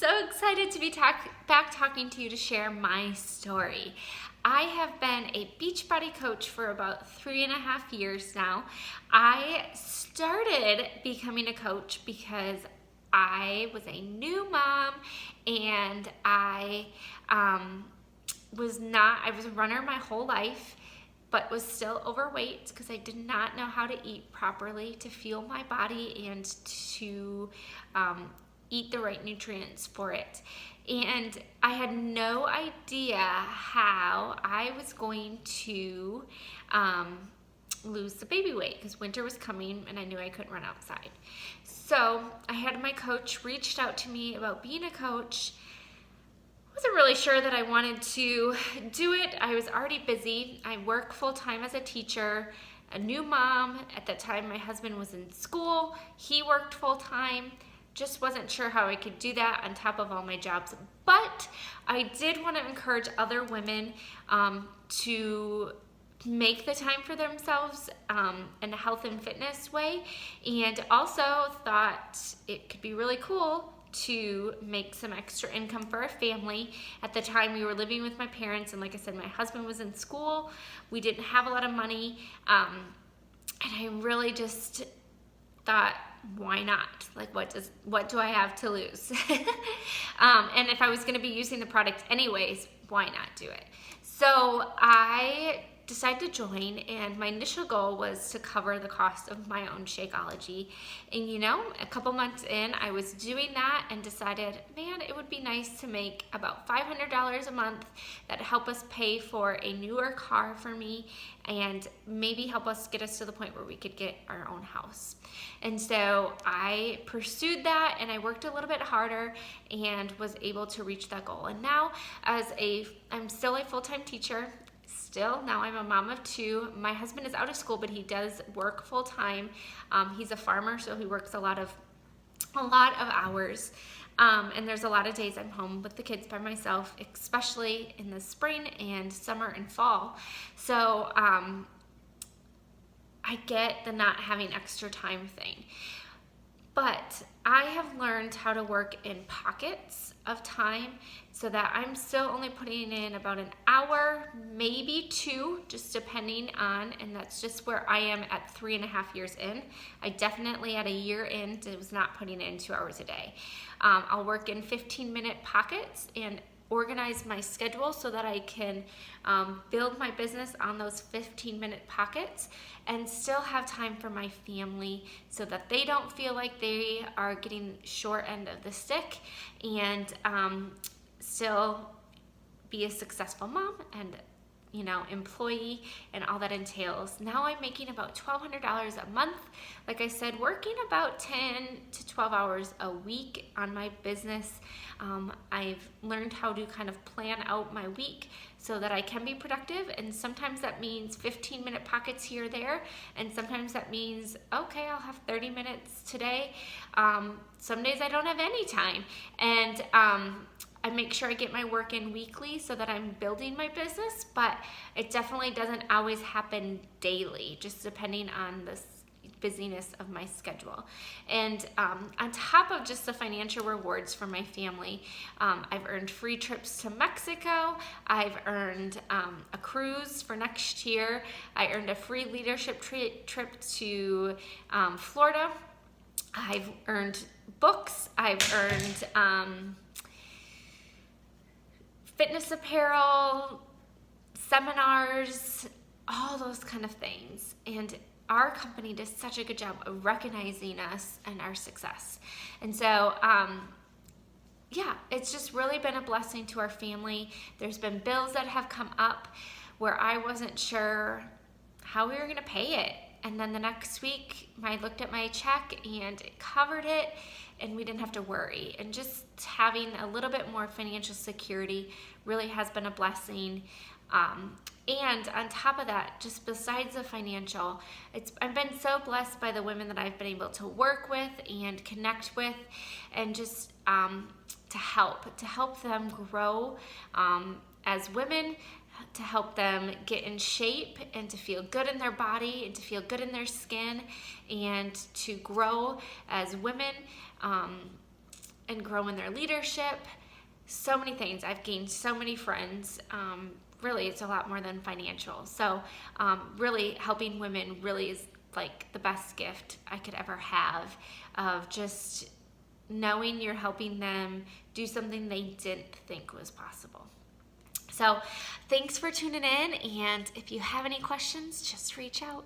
so excited to be back talking to you to share my story. I have been a Beachbody coach for about 3.5 years now. I started becoming a coach because I was a new mom and I was a runner my whole life, but was still overweight because I did not know how to eat properly to fuel my body and to eat the right nutrients for it. And I had no idea how I was going to lose the baby weight because winter was coming and I knew I couldn't run outside. So I had my coach reached out to me about being a coach. Wasn't really sure that I wanted to do it. I was already busy. I work full-time as a teacher, a new mom. At that time, my husband was in school. He worked full-time. Just wasn't sure how I could do that on top of all my jobs. But I did want to encourage other women to make the time for themselves in a health and fitness way, and also thought it could be really cool to make some extra income for our family. At the time, we were living with my parents, and like I said, my husband was in school. We didn't have a lot of money, and I really just thought, why not? Like, what do I have to lose? And if I was going to be using the product anyways, why not do it? So I decided to join, and my initial goal was to cover the cost of my own Shakeology. And a couple months in, I was doing that and decided, man, it would be nice to make about $500 a month that help us pay for a newer car for me and maybe help us get us to the point where we could get our own house. And so I pursued that, and I worked a little bit harder and was able to reach that goal. And now I'm still a full-time teacher. Now I'm a mom of two. My husband is out of school, but he does work full time. He's a farmer, so he works a lot of hours. And there's a lot of days I'm home with the kids by myself, especially in the spring and summer and fall. So I get the not having extra time thing. But I have learned how to work in pockets of time so that I'm still only putting in about an hour, maybe 2, just depending on, and that's just where I am at 3.5 years in. I definitely at a year in was not putting in 2 hours a day. I'll work in 15-minute pockets and organize my schedule so that I can build my business on those 15-minute pockets and still have time for my family so that they don't feel like they are getting short end of the stick, and still be a successful mom and employee and all that entails. Now I'm making about $1,200 a month. Like I said, working about 10 to 12 hours a week on my business. I've learned how to kind of plan out my week so that I can be productive, and sometimes that means 15-minute pockets here or there, and sometimes that means, okay, I'll have 30 minutes today. Some days I don't have any time, and I make sure I get my work in weekly so that I'm building my business, but it definitely doesn't always happen daily, just depending on the busyness of my schedule. And on top of just the financial rewards for my family, I've earned free trips to Mexico. I've earned a cruise for next year. I earned a free leadership trip to Florida. I've earned books. I've earned fitness apparel, seminars, all those kind of things. And our company does such a good job of recognizing us and our success. And so, it's just really been a blessing to our family. There's been bills that have come up where I wasn't sure how we were gonna pay it. And then the next week, I looked at my check and it covered it, and we didn't have to worry. And just having a little bit more financial security really has been a blessing. And on top of that, just besides the financial, I've been so blessed by the women that I've been able to work with and connect with, and just to help them grow as women, to help them get in shape and to feel good in their body and to feel good in their skin and to grow as women. and grow in their leadership. So many things. I've gained so many friends. Really, it's a lot more than financial. So really helping women really is like the best gift I could ever have, of just knowing you're helping them do something they didn't think was possible. So thanks for tuning in, and if you have any questions, just reach out.